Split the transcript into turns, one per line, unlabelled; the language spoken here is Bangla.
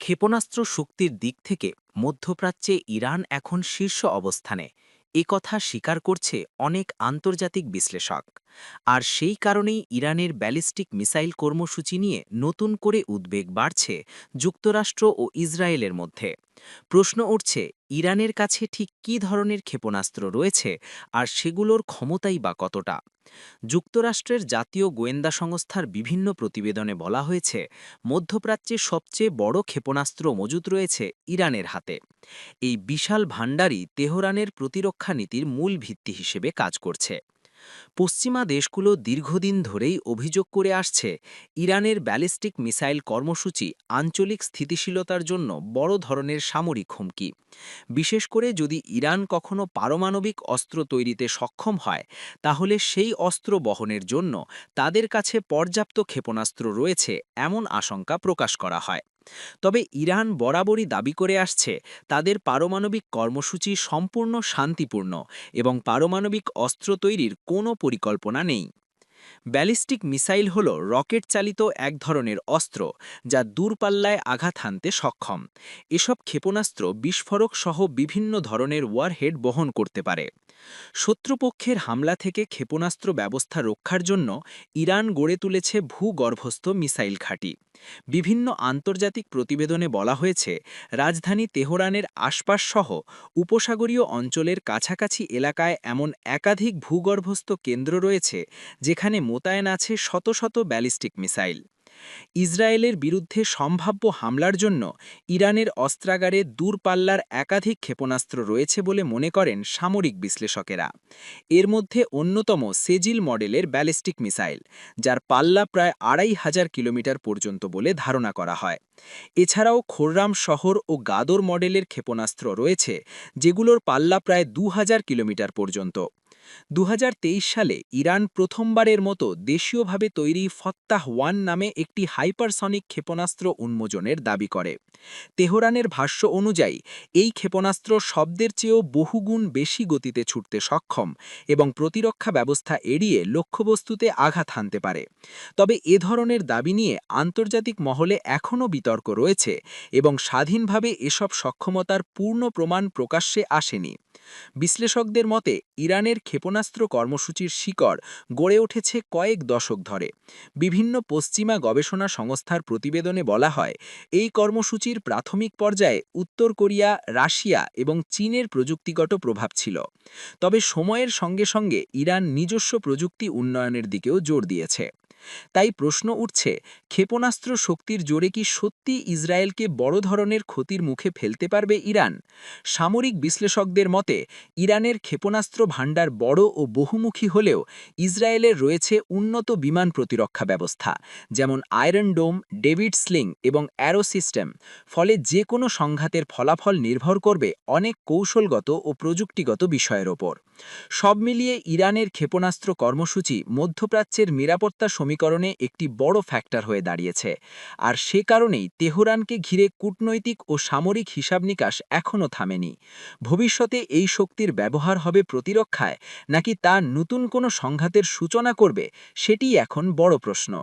ক্ষেপণাস্ত্র শক্তির দিক থেকে মধ্যপ্রাচ্যে ইরান এখন শীর্ষ অবস্থানে কথা স্বীকার করছে অনেক আন্তর্জাতিক বিশ্লেষক। আর সেই কারণেই ইরানের ব্যালিস্টিক মিসাইল কর্মসূচি নিয়ে নতুন করে উদ্বেগ বাড়ছে যুক্তরাষ্ট্র ও ইসরায়েলের মধ্যে। প্রশ্ন উঠছে, ইরানের কাছে ঠিক কী ধরনের ক্ষেপণাস্ত্র রয়েছে আর সেগুলোর ক্ষমতাই বা কতটা। যুক্তরাষ্ট্রের জাতীয় গোয়েন্দা সংস্থার বিভিন্ন প্রতিবেদনে বলা হয়েছে, মধ্যপ্রাচ্যে সবচেয়ে বড় ক্ষেপণাস্ত্র মজুত রয়েছে ইরানের হাতে। এই বিশাল ভাণ্ডারই তেহরানের প্রতিরক্ষা নীতির মূল ভিত্তি হিসেবে কাজ করছে। পশ্চিমা দেশগুলো দীর্ঘদিন ধরেই অভিযোগ করে আসছে, ইরানের ব্যালিস্টিক মিসাইল কর্মসূচি আঞ্চলিক স্থিতিশীলতার জন্য বড় ধরনের সামরিক হুমকি। বিশেষ করে যদি ইরান কখনো পারমাণবিক অস্ত্র তৈরিতে সক্ষম হয়, তাহলে সেই অস্ত্র বহনের জন্য তাদের কাছে পর্যাপ্ত ক্ষেপণাস্ত্র রয়েছে এমন আশঙ্কা প্রকাশ করা হয়। তবে ইরান বরাবরই দাবি করে আসছে, তাদের পারমাণবিক কর্মসূচি সম্পূর্ণ শান্তিপূর্ণ এবং পারমাণবিক অস্ত্র তৈরির কোনো পরিকল্পনা নেই। ব্যালিস্টিক মিসাইল হল রকেট চালিত এক ধরনের অস্ত্র যা দূরপাল্লায় আঘাত হানতে সক্ষম। এসব ক্ষেপণাস্ত্র বিস্ফোরক সহ বিভিন্ন ধরনের ওয়ারহেড বহন করতে পারে। শত্রুপক্ষের হামলা থেকে ক্ষেপণাস্ত্র ব্যবস্থা রক্ষার জন্য ইরান গড়ে তুলেছে ভূগর্ভস্থ মিসাইল ঘাঁটি। বিভিন্ন আন্তর্জাতিক প্রতিবেদনে বলা হয়েছে, রাজধানী তেহরানের আশপাশ সহ উপসাগরীয় অঞ্চলের কাছাকাছি এলাকায় এমন একাধিক ভূগর্ভস্থ কেন্দ্র রয়েছে যেখানে মোতায়েন আছে শত শত ব্যালিস্টিক মিসাইল। ইসরায়েলের বিরুদ্ধে সম্ভাব্য হামলার জন্য ইরানের অস্ত্রাগারে দূরপাল্লার একাধিক ক্ষেপণাস্ত্র রয়েছে বলে মনে করেন সামরিক বিশ্লেষকেরা। এর মধ্যে অন্যতম সেজিল মডেলের ব্যালিস্টিক মিসাইল, যার পাল্লা প্রায় ২,৫০০ কিলোমিটার পর্যন্ত বলে ধারণা করা হয়। এছাড়াও খোররাম শহর ও গাদর মডেলের ক্ষেপণাস্ত্র রয়েছে, যেগুলোর পাল্লা প্রায় ২,০০০ কিলোমিটার পর্যন্ত। ২০২৩ সালে ইরান প্রথমবারের মতো দেশীয়ভাবে তৈরি ফত্তাহ-1 নামে একটি হাইপারসনিক ক্ষেপণাস্ত্র উন্মোচনের দাবি করে। তেহরানের ভাষ্য অনুযায়ী এই ক্ষেপণাস্ত্র শব্দের চেয়েও বহুগুণ বেশি গতিতে ছুটতে সক্ষম এবং প্রতিরক্ষা ব্যবস্থা এড়িয়ে লক্ষ্যবস্তুতে আঘাত হানতে পারে। তবে এ ধরনের দাবি নিয়ে আন্তর্জাতিক মহলে এখনও বিতর্ক রয়েছে এবং স্বাধীনভাবে এসব সক্ষমতার পূর্ণ প্রমাণ প্রকাশ্যে আসেনি। বিশ্লেষকদের মতে, ইরানের ক্ষেপণাস্ত্র কর্মসূচির শিকড় গড়ে উঠেছে কয়েক দশক ধরে। বিভিন্ন পশ্চিমা গবেষণা সংস্থার প্রতিবেদনে বলা হয়, এই কর্মসূচির প্রাথমিক পর্যায়ে উত্তর কোরিয়া, রাশিয়া এবং চীনের প্রযুক্তিগত প্রভাব ছিল। তবে সময়ের সঙ্গে সঙ্গে ইরান নিজস্ব প্রযুক্তি উন্নয়নের দিকেও জোর দিয়েছে। তাই প্রশ্ন উঠছে, ক্ষেপণাস্ত্র শক্তির জোরে কি সত্যি ইসরায়েলকে বড় ধরনের ক্ষতির মুখে ফেলতে পারবে ইরান? সামরিক বিশ্লেষকদের মতে, ইরানের ক্ষেপণাস্ত্র ভাণ্ডার বড় ও বহুমুখী হলেও ইসরায়েলের রয়েছে উন্নত বিমান প্রতিরক্ষা ব্যবস্থা, যেমন আয়রন ডোম, ডেভিড স্লিং এবং অ্যারো সিস্টেম। ফলে যে কোনো সংঘাতের ফলাফল নির্ভর করবে অনেক কৌশলগত ও প্রযুক্তিগত বিষয়ের ওপর। সব মিলিয়ে ইরানের ক্ষেপণাস্ত্র কর্মসূচি মধ্যপ্রাচ্যের নিরাপত্তা সমীকরণে একটি বড় ফ্যাক্টর হয়ে দাঁড়িয়েছে। আর সে কারণেই তেহরানকে ঘিরে কূটনৈতিক ও সামরিক হিসাবনিকাশ এখনও থামেনি। ভবিষ্যতে এই শক্তির ব্যবহার হবে প্রতিরক্ষায়, নাকি তা নতুন কোনো সংঘাতের সূচনা করবে, সেটিই এখন বড় প্রশ্ন।